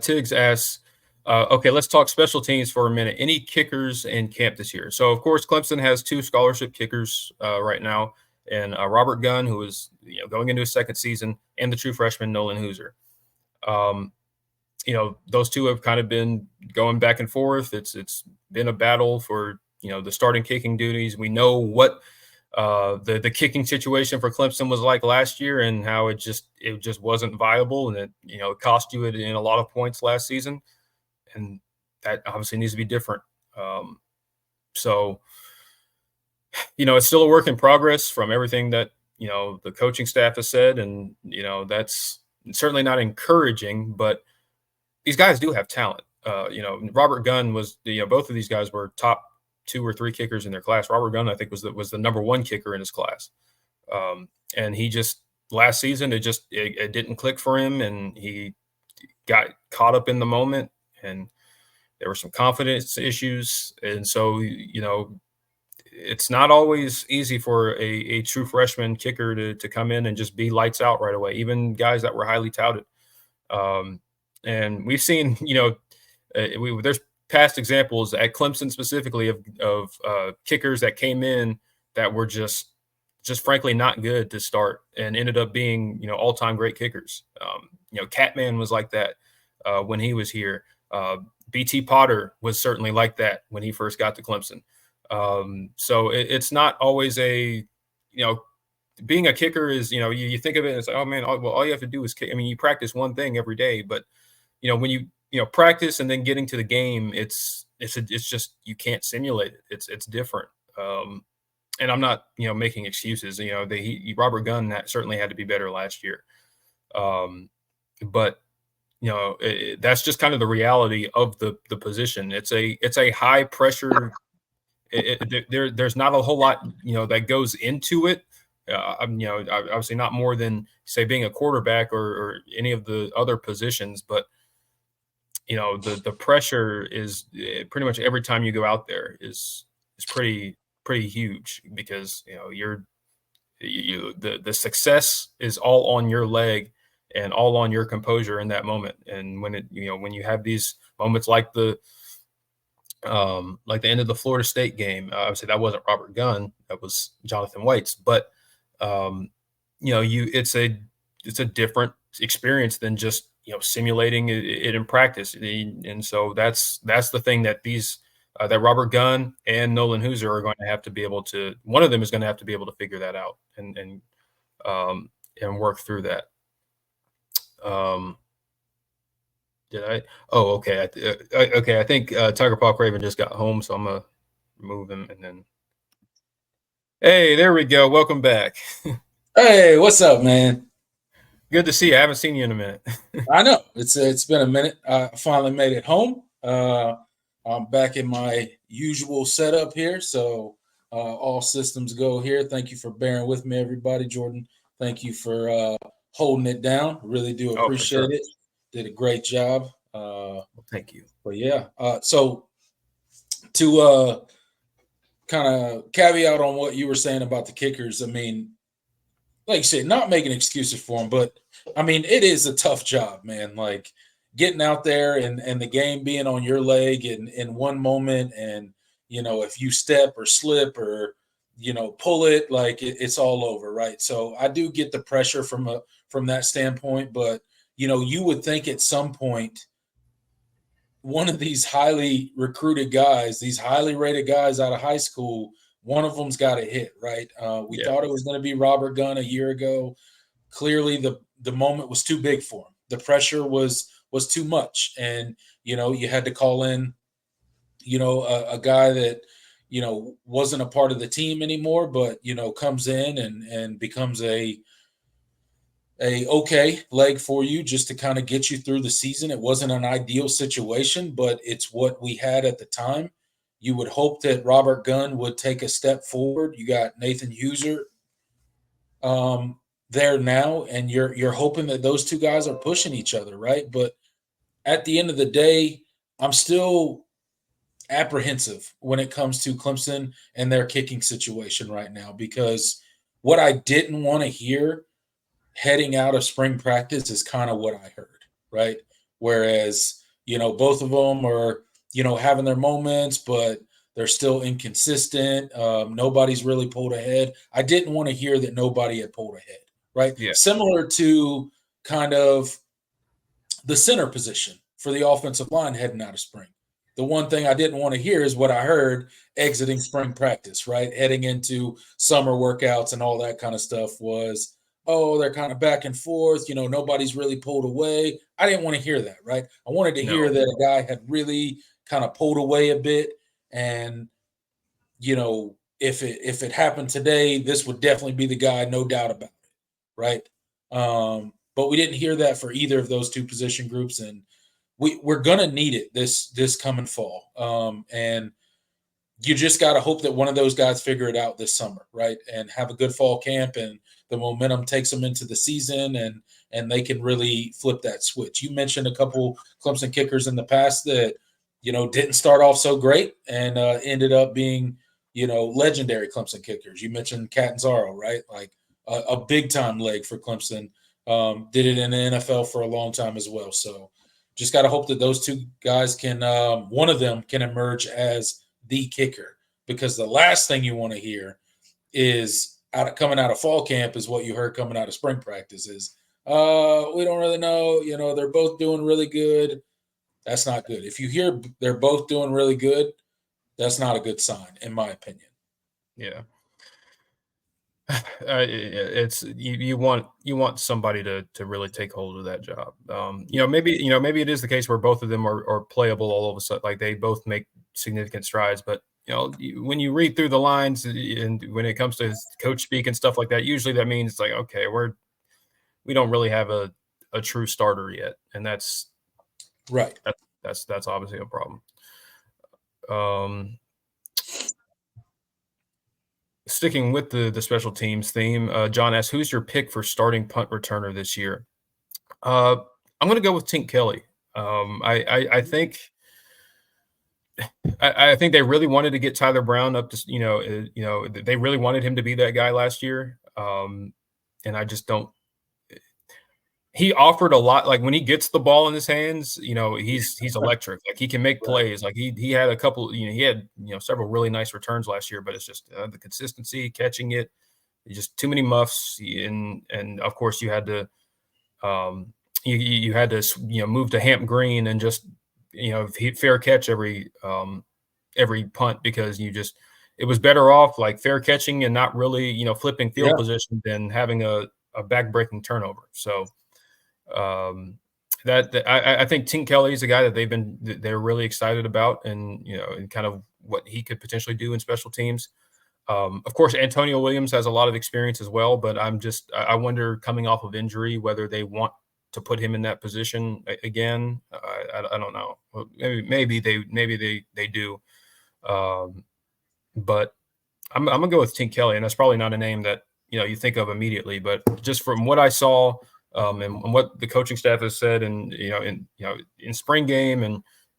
Tiggs asks, okay, let's talk special teams for a minute. Any kickers in camp this year? So, of course, Clemson has two scholarship kickers right now, and Robert Gunn, who is going into his second season, and the true freshman Nolan Hooser. Um, those two have kind of been going back and forth. It's been a battle for the starting kicking duties. We know what the kicking situation for Clemson was like last year, and how it just wasn't viable, and it cost you it in a lot of points last season, and that obviously needs to be different. So it's still a work in progress from everything that the coaching staff has said, and that's certainly not encouraging, but these guys do have talent. Robert Gunn was both of these guys were top 2 or 3 kickers in their class. Robert Gunn, I think, was the number 1 kicker in his class. And he just last season it didn't click for him, and he got caught up in the moment, and there were some confidence issues. And so, it's not always easy for a true freshman kicker to come in and just be lights out right away, even guys that were highly touted. And we've seen, there's past examples at Clemson specifically of kickers that came in that were just frankly not good to start and ended up being, all-time great kickers. Catman was like that when he was here. BT Potter was certainly like that when he first got to Clemson. So it's not always being a kicker is, you think of it as, oh man, all you have to do is kick. I mean, you practice one thing every day, but when you practice and then getting to the game, it's just, you can't simulate it. It's different. And I'm not, making excuses. Robert Gunn certainly had to be better last year. But that's just kind of the reality of the position. It's a high pressure. There's not a whole lot, that goes into it. Obviously not more than, say, being a quarterback or any of the other positions, but the pressure is pretty much every time you go out there is pretty huge, because the success is all on your leg and all on your composure in that moment. And when when you have these moments like the end of the Florida State game, obviously that wasn't Robert Gunn, that was Jonathan White's, but it's a different experience than just simulating it in practice. And so that's the thing that that Robert Gunn and Nolan Hooser are going to have to be able to. One of them is going to have to be able to figure that out and work through that. Did I? Oh, okay. Okay. I think Tiger Paw Craven just got home, so I'm gonna remove him and then. Hey, there we go. Welcome back. Hey, what's up, man? Good to see you. I haven't seen you in a minute. I know it's been a minute. I finally made it home. I'm back in my usual setup here, so all systems go here. Thank you for bearing with me, everybody. Jordan, thank you for holding it down. Really do appreciate it. Did a great job. Thank you. But yeah, so to kind of caveat on what you were saying about the kickers, I mean, like you said, not making excuses for them, but I mean, it is a tough job, man. Like getting out there and the game being on your leg in one moment, and if you step or slip or pull it, like it's all over, right? So I do get the pressure from that standpoint, but you would think at some point one of these highly recruited guys, these highly rated guys out of high school, one of them's got to hit, right? We thought it was going to be Robert Gunn a year ago. Clearly, the moment was too big for him. The pressure was too much, and you had to call in, a guy that wasn't a part of the team anymore, but comes in and becomes a okay leg for you just to kind of get you through the season. It wasn't an ideal situation, but it's what we had at the time. You would hope that Robert Gunn would take a step forward. You got Nathan Hooser there now, and you're hoping that those two guys are pushing each other, right? But at the end of the day, I'm still apprehensive when it comes to Clemson and their kicking situation right now, because what I didn't want to hear heading out of spring practice is kind of what I heard, right? whereas, both of them are, having their moments, but they're still inconsistent. Nobody's really pulled ahead. I didn't want to hear that nobody had pulled ahead, right? Yeah. Similar to kind of the center position for the offensive line heading out of spring. The one thing I didn't want to hear is what I heard exiting spring practice, right? Heading into summer workouts and all that kind of stuff was, oh, they're kind of back and forth. Nobody's really pulled away. I didn't want to hear that, right? I wanted to hear No. that a guy had really kind of pulled away a bit. And, if it happened today, this would definitely be the guy, no doubt about it, right? But we didn't hear that for either of those two position groups, and we're gonna need it this coming fall. And you just got to hope that one of those guys figure it out this summer, right? And have a good fall camp, and the momentum takes them into the season, and they can really flip that switch. You mentioned a couple Clemson kickers in the past that didn't start off so great and ended up being legendary Clemson kickers. You mentioned Catanzaro, right? Like a big time leg for Clemson. Did it in the NFL for a long time as well. So just got to hope that those two guys can, one of them can emerge as the kicker, because the last thing you want to hear is coming out of fall camp is what you heard coming out of spring practice is, we don't really know, they're both doing really good. That's not good. If you hear they're both doing really good, that's not a good sign, in my opinion. Yeah. It's you want somebody to really take hold of that job. Maybe it is the case where both of them are playable all of a sudden, like they both make significant strides. But when you read through the lines and when it comes to coach speak and stuff like that, usually that means it's like, okay, we don't really have a true starter yet, and that's right. That's obviously a problem. Sticking with the special teams theme, John asks, "Who's your pick for starting punt returner this year?" Uh, I'm going to go with Tink Kelly. I think I think they really wanted to get Tyler Brown up to they really wanted him to be that guy last year, and I just don't. He offered a lot. Like when he gets the ball in his hands, he's electric. Like he can make plays. Like he had a couple. He had several really nice returns last year, but it's just the consistency, catching it, just too many muffs, and of course you had to you had to move to Hamp Green and just fair catch every punt, because it was better off like fair catching and not really flipping field position than having a back-breaking turnover. So I think Tink Kelly is a guy that they're really excited about, and and kind of what he could potentially do in special teams. Of course, Antonio Williams has a lot of experience as well, but I wonder, coming off of injury, whether they want to put him in that position again. I don't know. Maybe they do. But I'm gonna go with Tink Kelly, and that's probably not a name that you think of immediately, but just from what I saw, and what the coaching staff has said, and in spring game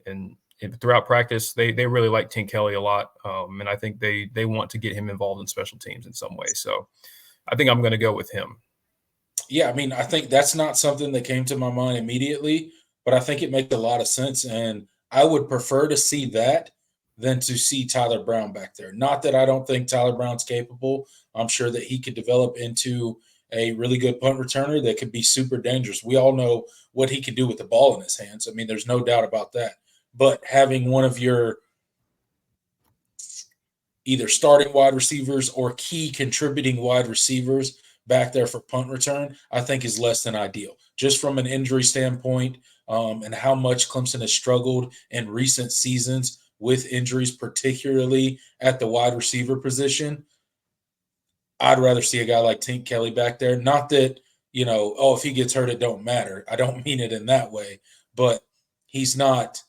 and throughout practice, they really like Tink Kelly a lot, and I think they want to get him involved in special teams in some way. So I think I'm going to go with him. Yeah, I mean, I think that's not something that came to my mind immediately, but I think it makes a lot of sense, and I would prefer to see that than to see Tyler Brown back there. Not that I don't think Tyler Brown's capable. I'm sure that he could develop into a really good punt returner that could be super dangerous. We all know what he can do with the ball in his hands. I mean, there's no doubt about that. But having one of your either starting wide receivers or key contributing wide receivers back there for punt return, I think is less than ideal. Just from an injury standpoint, and how much Clemson has struggled in recent seasons with injuries, particularly at the wide receiver position, I'd rather see a guy like Tink Kelly back there. Not that, if he gets hurt, it don't matter. I don't mean it in that way, but he's not,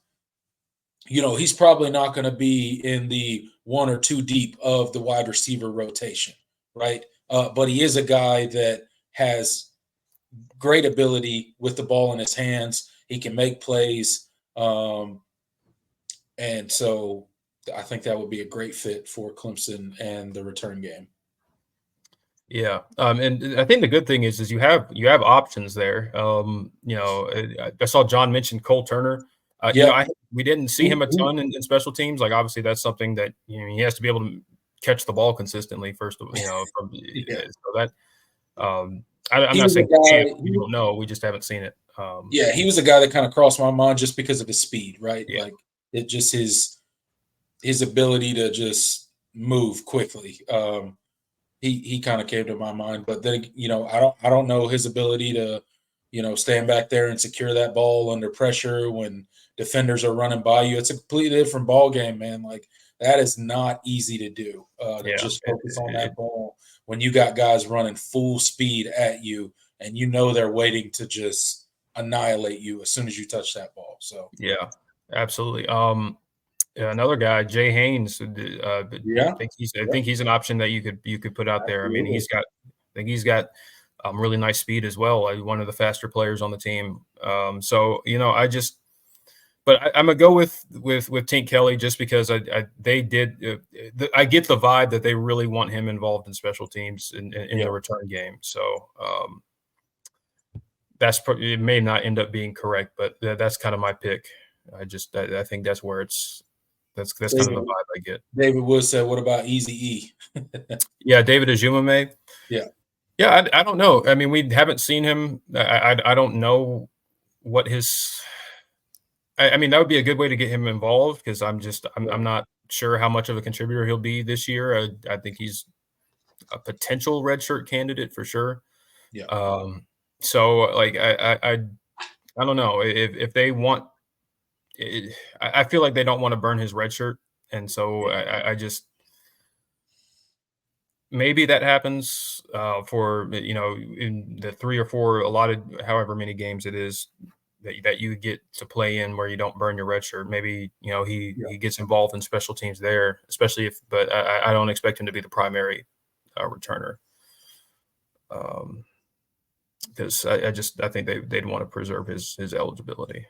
he's probably not going to be in the one or two deep of the wide receiver rotation, right? But he is a guy that has great ability with the ball in his hands. He can make plays. And so I think that would be a great fit for Clemson and the return game. Yeah, and I think the good thing is you have options there. I saw John mention Cole Turner. Yeah. We didn't see him a ton in special teams. Like obviously that's something that he has to be able to catch the ball consistently. First of Yeah. so that I'm He not was a saying he can't. We guy. don't know. We just haven't seen it. Yeah, he was a guy that kind of crossed my mind just because of his speed, right? Yeah, Like it just his ability to just move quickly. He kind of came to my mind, but then I don't know his ability to stand back there and secure that ball under pressure when defenders are running by you. It's a completely different ball game, man. Like that is not easy to do. To yeah. just focus on that ball when you got guys running full speed at you and they're waiting to just annihilate you as soon as you touch that ball. So Yeah, absolutely. Yeah, another guy, Jay Haynes. yeah, I yeah, think he's an option that you could put out there. I mean, absolutely. I think he's got really nice speed as well. One of the faster players on the team. So I'm gonna go with Tink Kelly just because they did. I get the vibe that they really want him involved in special teams in Yeah. the return game. So it may not end up being correct, but that's kind of my pick. I think that's where that's kind of the David, vibe I get. David Wood said, "What about Easy E?" Yeah, David Ajumame. Yeah, Yeah, I don't know. I mean, we haven't seen him. I don't know what his. I mean, that would be a good way to get him involved because yeah, I'm not sure how much of a contributor he'll be this year. I think he's a potential redshirt candidate for sure. yeah, Um, so like I don't know if they want. I feel like they don't want to burn his red shirt, and so yeah, I just maybe that happens for in the 3 or 4 allotted, however many games it is that you get to play in where you don't burn your red shirt. Maybe yeah. he gets involved in special teams there, especially if. But I don't expect him to be the primary returner because I think they'd want to preserve his eligibility.